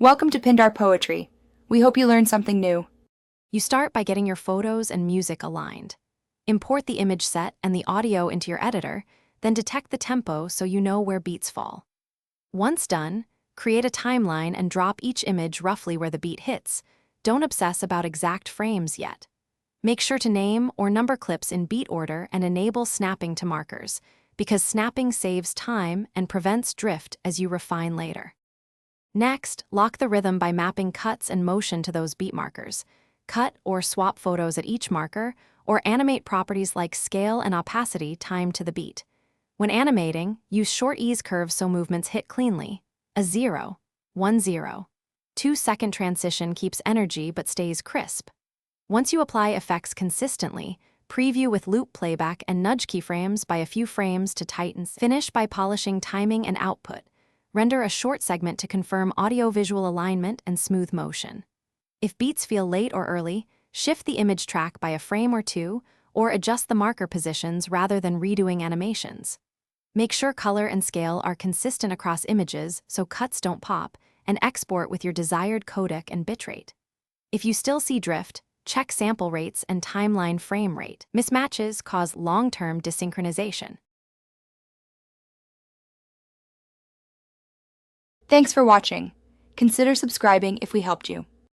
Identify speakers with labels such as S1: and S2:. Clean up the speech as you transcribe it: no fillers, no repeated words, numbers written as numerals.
S1: Welcome to Pindar Poetry. We hope you learned something new.
S2: You start by getting your photos and music aligned. Import the image set and the audio into your editor, then detect the tempo so you know where beats fall. Once done, create a timeline and drop each image roughly where the beat hits. Don't obsess about exact frames yet. Make sure to name or number clips in beat order and enable snapping to markers, because snapping saves time and prevents drift as you refine later. Next, lock the rhythm by mapping cuts and motion to those beat markers. Cut or swap photos at each marker, or animate properties like scale and opacity timed to the beat. When animating, use short ease curves so movements hit cleanly. A 0, 1 0. 2-second transition keeps energy but stays crisp. Once you apply effects consistently, preview with loop playback and nudge keyframes by a few frames to tighten. Finish by polishing timing and output. Render a short segment to confirm audio-visual alignment and smooth motion. If beats feel late or early, shift the image track by a frame or two, or adjust the marker positions rather than redoing animations. Make sure color and scale are consistent across images so cuts don't pop, and export with your desired codec and bitrate. If you still see drift, check sample rates and timeline frame rate. Mismatches cause long-term desynchronization.
S1: Thanks for watching. Consider subscribing if we helped you.